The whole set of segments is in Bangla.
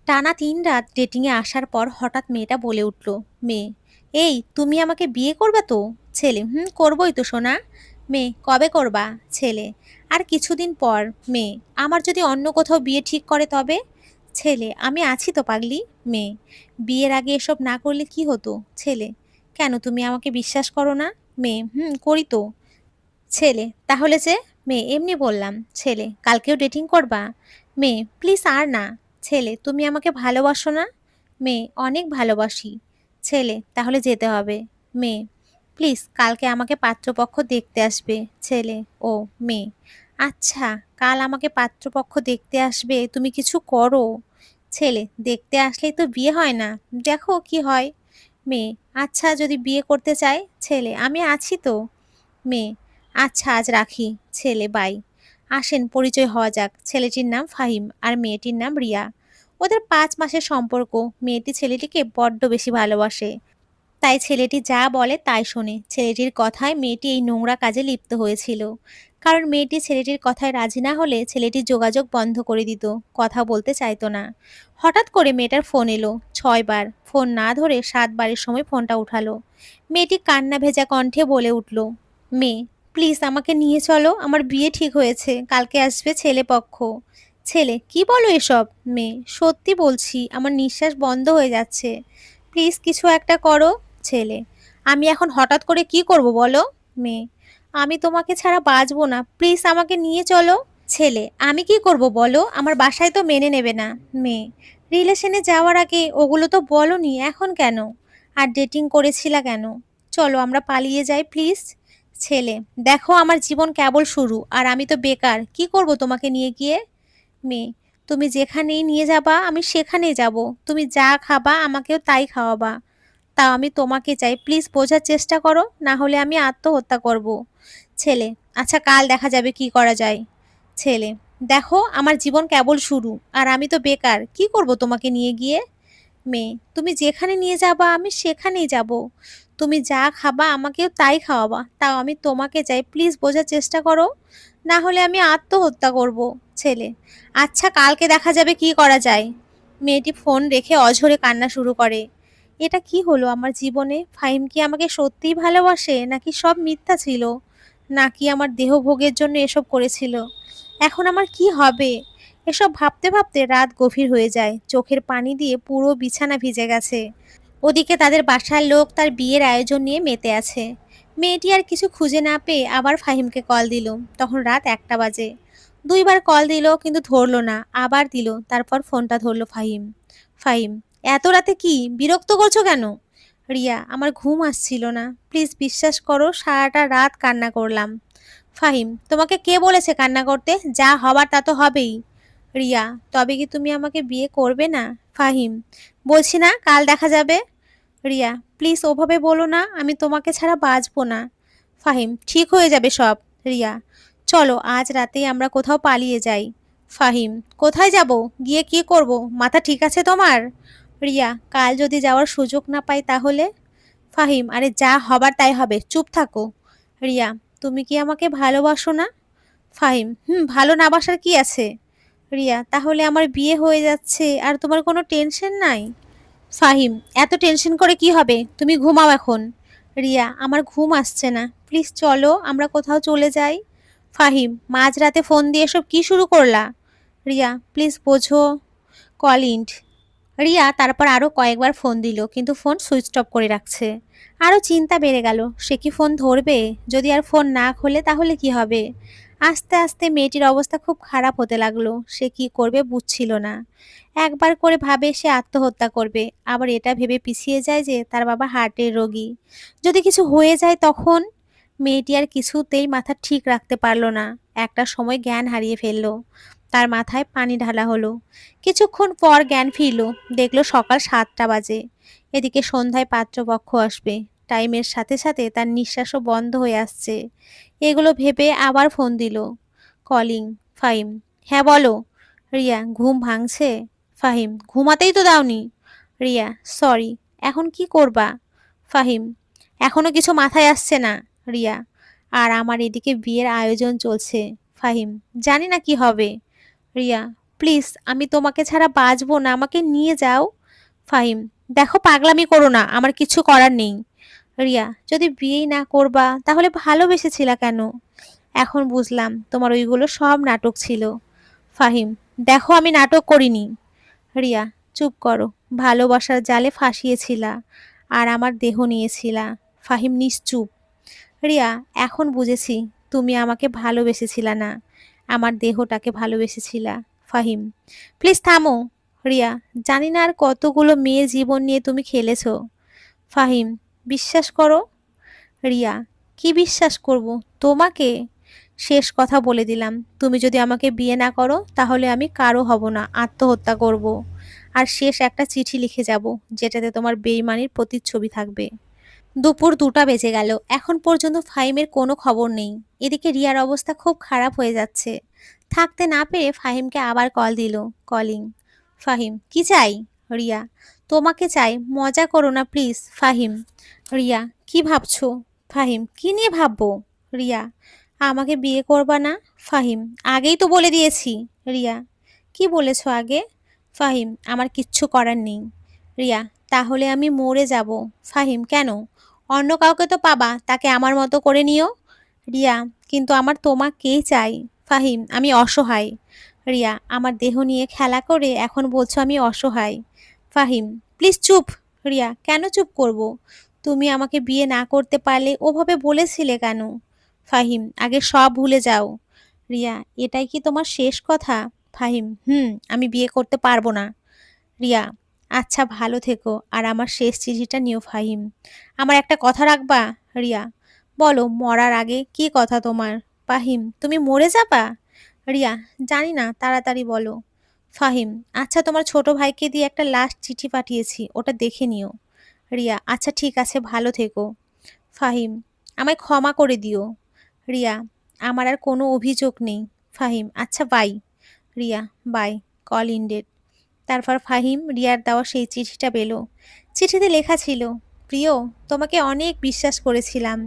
টানা ৩ রাত ডেটিংয়ে আসার পর হঠাৎ মেয়েটা বলে উঠল। মেয়ে: এই তুমি আমাকে বিয়ে করবে তো? ছেলে: করবই তো সোনা। মেয়ে: কবে করবা? ছেলে: আর কিছুদিন পর। মেয়ে: আমার যদি অন্য কোথাও বিয়ে ঠিক করে তবে? ছেলে: আমি আছি তো পাগলি। মেয়ে: বিয়ের আগে এসব না করলে কি হতো? ছেলে: কেন, তুমি আমাকে বিশ্বাস করো না? মেয়ে: করি তো। ছেলে: তাহলে যে? মেয়ে: এমনি বললাম। ছেলে: কালকেও ডেটিং করবা? মেয়ে: প্লিজ আর না। ছেলে: তুমি আমাকে ভালোবাসো না? মেয়ে: অনেক ভালোবাসি। ছেলে: তাহলে যেতে হবে। মেয়ে: প্লিজ কালকে আমাকে পাত্রপক্ষ দেখতে আসবে। ছেলে: ও। মেয়ে: আচ্ছা, কাল আমাকে পাত্রপক্ষ দেখতে আসবে, তুমি কিছু করো। ছেলে: দেখতে আসলেই তো বিয়ে হয় না, দেখো কি হয়। মেয়ে: আচ্ছা, যদি বিয়ে করতে চাই? ছেলে: আমি আছি তো। মেয়ে: আচ্ছা, আজ রাখি। ছেলে: বাই। আসেন পরিচয় হওয়া যাক। ছেলেটির নাম ফাহিম আর মেয়েটির নাম রিয়া। ওদের ৫ মাসের সম্পর্ক। মেয়েটি ছেলেটিকে বড্ড বেশি ভালোবাসে। তাই ছেলেটি যা বলে তাই শোনে। ছেলেটির কথায় মেয়েটি এই নোংরা কাজে লিপ্ত হয়েছিল। কারণ মেয়েটি ছেলেটির কথায় রাজি না হলে ছেলেটি যোগাযোগ বন্ধ করে দিত, কথা বলতে চাইতো না। হঠাৎ করে মেয়েটার ফোন এলো ৬ বার। ফোন না ধরে ৭ বারের সময় ফোনটা উঠালো। মেয়েটি কান্না ভেজা কণ্ঠে বলে উঠল, মেয়ে প্লিজ আমাকে নিয়ে চলো, আমার বিয়ে ঠিক হয়েছে, কালকে আসবে ছেলেপক্ষ। ছেলে: কি বলো এসব? মেয়ে: সত্যি বলছি, আমার নিঃশ্বাস বন্ধ হয়ে যাচ্ছে, প্লিজ কিছু একটা করো। ছেলে: আমি এখন হঠাৎ করে কি করব বলো? মেয়ে: আমি তোমাকে ছাড়া বাঁচবো না, প্লিজ আমাকে নিয়ে চলো। ছেলে: আমি কি করব বলো, আমার বাসায় তো মেনে নেবে না। মেয়ে: রিলেশনে যাওয়ার আগে ওগুলো তো বলনি, এখন কেন? আর ডেটিং করেছিলা কেন? চলো আমরা পালিয়ে যাই প্লিজ। ছেলে: দেখো আমার জীবন কেবল শুরু, আর আমি তো বেকার, কি করব তোমাকে নিয়ে গিয়ে? মেয়ে: তুমি যেখানেই নিয়ে যাবা আমি সেখানেই যাব, তুমি যা খাবা আমাকেও তাই খাওয়াবা। তাও আমি তোমাকে চাই, প্লিজ বোঝার চেষ্টা করো, না হলে আমি আত্মহত্যা করব। ছেলে: আচ্ছা, কাল দেখা যাবে কি করা যায়। ছেলে: দেখো আমার জীবন কেবল শুরু, আর আমি তো বেকার, কি করব তোমাকে নিয়ে গিয়ে? মেয়ে: তুমি যেখানে নিয়ে যাবা আমি সেখানেই যাব, তুমি যা খাবা আমাকেও তাই খাওয়াবা, তাও আমি তোমাকে চাই, প্লিজ বোঝার চেষ্টা করো, না হলে আমি আত্মহত্যা করব। ছেলে: আচ্ছা, কালকে দেখা যাবে কি করা যায়। মেয়েটি ফোন রেখে অঝরে কান্না শুরু করে। এটা কি হলো আমার জীবনে? ফাহিম কি আমাকে সত্যিই ভালোবাসে, নাকি সব মিথ্যা ছিল? নাকি আমার দেহভোগের জন্য এসব করেছিল? এখন আমার কি হবে? এসব ভাবতে ভাবতে রাত গভীর হয়ে যায়, চোখের পানি দিয়ে পুরো বিছানা ভিজে গেছে। ওদিকে তাদের বাসার লোক তার বিয়ের আয়োজন নিয়ে মেতে আছে। মেয়েটি আর কিছু খুঁজে না পেয়ে আবার ফাহিমকে কল দিল। তখন রাত ১টা বাজে। ২ বার কল দিল কিন্তু ধরলো না, আবার দিল, তারপর ফোনটা ধরলো ফাহিম। ফাহিম: এত রাতে কি, বিরক্ত করছো কেন? রিয়া: আমার ঘুম আসছিল না, প্লিজ বিশ্বাস করো, সারাটা রাত কান্না করলাম। ফাহিম: তোমাকে কে বলেছে কান্না করতে? যা হবার তা তো হবেই। রিয়া: তবে কি তুমি আমাকে বিয়ে করবে না? ফাহিম: বলছি না কাল দেখা যাবে। রিয়া: প্লিজ ওভাবে বলো না, আমি তোমাকে ছাড়া বাঁচবো না। ফাহিম: ঠিক হয়ে যাবে সব। রিয়া: চলো আজ রাতেই আমরা কোথাও পালিয়ে যাই। ফাহিম: কোথায় যাব? গিয়ে কি করব? মাথা ঠিক আছে তোমার? রিয়া: কাল যদি যাওয়ার সুযোগ না পাই তাহলে? ফাহিম: আরে যা হবার তাই হবে, চুপ থাকো। রিয়া: তুমি কি আমাকে ভালোবাসো না? ফাহিম: ভালো না বাসার কি আছে? রিয়া: তাহলে আমার বিয়ে হয়ে যাচ্ছে আর তোমার কোনো টেনশন নাই? ফাহিম: এত টেনশন করে কি হবে, তুমি ঘুমাও এখন। রিয়া: আমার ঘুম আসছে না, প্লিজ চলো আমরা কোথাও চলে যাই। ফাহিম: মাঝরাতে ফোন দিয়ে এসব কি শুরু করলা? রিয়া: প্লিজ বোঝো। কলিন্ট। রিয়া তারপর আরও কয়েকবার ফোন দিল কিন্তু ফোন সুইচ অফ করে রাখছে। আরও চিন্তা বেড়ে গেল, সে কি ফোন ধরবে? যদি আর ফোন না খোলে তাহলে কি হবে? আস্তে আস্তে মেয়েটির অবস্থা খুব খারাপ হতে লাগলো, সে কি করবে বুঝছিল না। একবার করে ভাবে সে আত্মহত্যা করবে, আবার এটা ভেবে পিছিয়ে যায় যে তার বাবা হার্টের রোগী, যদি কিছু হয়ে যায় তখন। মেয়েটি আর কিছুতেই মাথা ঠিক রাখতে পারলো না। একটা সময় জ্ঞান হারিয়ে ফেললো, তার মাথায় পানি ঢালা হলো। কিছুক্ষণ পর জ্ঞান ফিরল, দেখলো সকাল ৭টা বাজে। এদিকে সন্ধ্যায় পাত্রপক্ষ আসবে, টাইমের সাথে সাথে তার নিঃশ্বাসও বন্ধ হয়ে আসছে। এগুলো ভেবে আবার ফোন দিল। কলিং। ফাহিম: হ্যাঁ বলো। রিয়া: ঘুম ভাঙছে? ফাহিম: ঘুমাতেই তো দাওনি। রিয়া: সরি। এখন কি করবা? ফাহিম: এখনো কিছু মাথায় আসছে না। রিয়া: আর আমার এদিকে বিয়ের আয়োজন চলছে। ফাহিম: জানি না কি হবে। রিয়া: প্লিজ আমি তোমাকে ছাড়া বাঁচবো না, আমাকে নিয়ে যাও। ফাহিম, দেখো পাগলামি করো না, আমার কিছু করার নেই। রিয়া, যদি বিয়েই না করবা তাহলে ভালোবেসেছিলা কেন? এখন বুঝলাম তোমার ওইগুলো সব নাটক ছিল। ফাহিম, দেখো আমি নাটক করিনি। রিয়া, চুপ করো। ভালোবাসার জালে ফাঁসিয়েছিলা আর আমার দেহ নিয়েছিলা। ফাহিম নিশ্চুপ। রিয়া, এখন বুঝেছি তুমি আমাকে ভালোবেসেছিলা না, আমার দেহটাকে ভালোবেসেছিলা। ফাহিম, প্লিজ থামো। রিয়া, জানি না আর কতগুলো মেয়ের জীবন নিয়ে তুমি খেলেছো। ফাহিম, বিশ্বাস করো। রিয়া, কি বিশ্বাস করব? তোমাকে? শেষ কথা বলে দিলাম, তুমি যদি আমাকে বিয়ে না করো তাহলে আমি কারো হব না, আত্মহত্যা করব। আর শেষ একটা চিঠি লিখে যাব, যেটাতে তোমার বেইমানির প্রতিচ্ছবি থাকবে। দুপুর 2টা বেজে গেল, এখন পর্যন্ত ফাহিমের কোনো খবর নেই। এদিকে রিয়ার অবস্থা খুব খারাপ হয়ে যাচ্ছে। থাকতে না পেরে ফাহিমকে আবার কল দিল। কলিং। ফাহিম, কি চাই? রিয়া, তোমাকে চাই, মজা করো না প্লিজ। ফাহিম। রিয়া, কি ভাবছো? ফাহিম, কি নিয়ে ভাববো? রিয়া, আমাকে বিয়ে করবা না? ফাহিম, আগেই তো বলে দিয়েছি। রিয়া, কি বলেছো আগে? ফাহিম, আমার কিচ্ছু করার নেই। রিয়া, তাহলে আমি মরে যাব। ফাহিম, কেন? অন্য কাউকে তো পাবা, তাকে আমার মতো করে নিও। রিয়া, কিন্তু আমার তোমাকেই চাই। ফাহিম, আমি অসহায়। রিয়া, আমার দেহ নিয়ে খেলা করে এখন বলছো আমি অসহায়। ফাহিম, প্লিজ চুপ। রিয়া, কেন চুপ করব? তুমি আমাকে বিয়ে না করতে পারলে ওভাবে বলেছিলে কেন? ফাহিম, আগে সব ভুলে যাও। রিয়া, এটাই কি তোমার শেষ কথা? ফাহিম, আমি বিয়ে করতে পারবো না। রিয়া, আচ্ছা ভালো থেকো, আর আমার শেষ চিঠিটা নিও। ফাহিম, আমার একটা কথা রাখবা? রিয়া, বলো, মরার আগে কি কথা তোমার? ফাহিম, তুমি মরে যাবা? রিয়া, জানি না, তাড়াতাড়ি বলো। ফাহিম, আচ্ছা তোমার ছোট ভাইকে দিয়ে একটা লাস্ট চিঠি পাঠিয়েছি, ওটা দেখে নিও। রিয়া, আচ্ছা ঠিক আছে, ভালো থেকো। ফাহিম, আমায় ক্ষমা করে দিও। রিয়া, আমার আর কোনো অভিযোগ নেই। ফাহিম, আচ্ছা bye. Riya, bye. Call ended. তারপর ফাহিম রিয়ার দেওয়া সেই চিঠিটা পেল। চিঠিতে লেখা ছিল, প্রিয়, তোমাকে অনেক বিশ্বাস করেছিলাম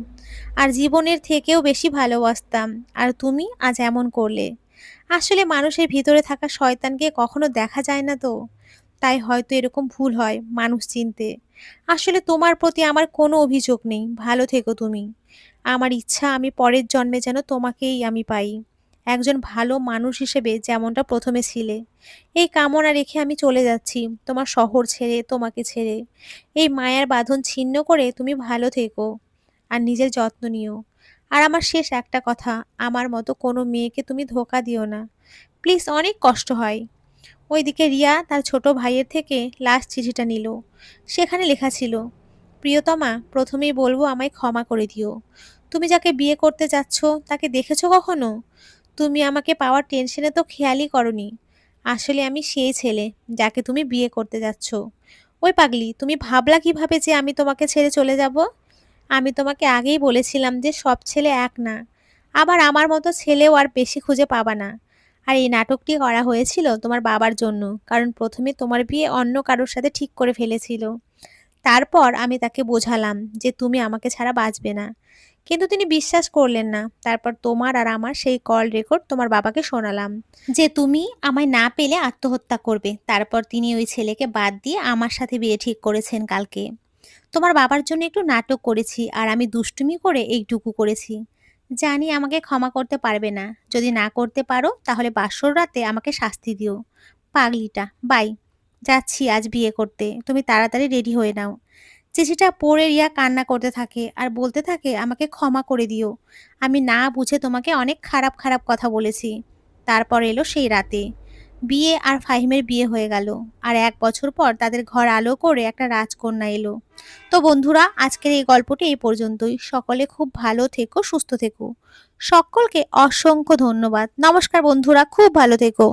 আর জীবনের থেকেও বেশি ভালোবাসতাম, আর তুমি আজ এমন করলে। আসলে মানুষের ভিতরে থাকা শয়তানকে কখনো দেখা যায় না তো, তাই হয়তো এরকম ভুল হয় মানুষ চিনতে। আসলে তোমার প্রতি আমার কোনো অভিযোগ নেই, ভালো থেকো তুমি। আমার ইচ্ছা আমি পরের জন্মে যেন তোমাকেই আমি পাই, একজন ভালো মানুষ হিসেবে যেমনটা প্রথমে ছিলে। এই কামনা রেখে আমি চলে যাচ্ছি, তোমার শহর ছেড়ে, তোমাকে ছেড়ে। এই মায়ার বাঁধন ছিন্ন করে তুমি ভালো থেকো আর নিজের যত্ন নিও। আর আমার শেষ একটা কথা, আমার মতো কোনো মেয়েকে তুমি ধোঁকা দিও না, প্লিজ, অনেক কষ্ট হয়। ওইদিকে রিয়া তার ছোট ভাইয়ের থেকে লাস্ট চিঠিটা নিল। সেখানে লেখা ছিল, প্রিয়তমা, প্রথমেই বলবো আমায় ক্ষমা করে দিও। তুমি যাকে বিয়ে করতে যাচ্ছ তাকে দেখেছো কখনো? তুমি আমাকে পাওয়ার টেনশনে তো খেয়ালই করনি। আসলে আমি সেই ছেলে যাকে তুমি বিয়ে করতে যাচ্ছ। ওই পাগলি, তুমি ভাবলা কিভাবে যে আমি তোমাকে ছেড়ে চলে যাব? আমি তোমাকে আগেই বলেছিলাম যে সব ছেলে এক না, আবার আমার মতো ছেলেও আর বেশি খুঁজে পাবা না। আর এই নাটকটি করা হয়েছিল তোমার বাবার জন্য, কারণ প্রথমে তোমার বিয়ে অন্য কারোর সাথে ঠিক করে ফেলেছিল। তারপর আমি তাকে বোঝালাম যে তুমি আমাকে ছাড়া বাঁচবে না, কিন্তু তিনি বিশ্বাস করলেন না। তারপর তোমার আর আমার সেই কল রেকর্ড তোমার বাবাকে শোনালাম যে তুমি আমায় না পেলে আত্মহত্যা করবে। তারপর তিনি ওই ছেলেকে বাদ দিয়ে আমার সাথে বিয়ে ঠিক করেছেন কালকে। তোমার বাবার জন্য একটু নাটক করেছি আর আমি দুষ্টুমি করে এইটুকু করেছি। জানি আমাকে ক্ষমা করতে পারবে না, যদি না করতে পারো তাহলে বাসর রাতে আমাকে শাস্তি দিও। পাগলিটা, বাই। যাচ্ছি আজ বিয়ে করতে, তুমি তাড়াতাড়ি রেডি হয়ে নাও। চিঠিটা পড়ে রিয়া কান্না করতে থাকে আর বলতে থাকে, আমাকে ক্ষমা করে দিও, আমি না বুঝে তোমাকে অনেক খারাপ খারাপ কথা বলেছি। তারপর এলো সেই রাতে, বিয়ে আর ফাহিমের বিয়ে হয়ে গেল। আর 1 বছর পর তাদের ঘর আলো করে একটা রাজকন্যা এলো। তো বন্ধুরা, আজকের এই গল্পটি এই পর্যন্তই। সকলে খুব ভালো থেকো, সুস্থ থেকো। সকলকে অসংখ্য ধন্যবাদ। নমস্কার বন্ধুরা, খুব ভালো থেকো।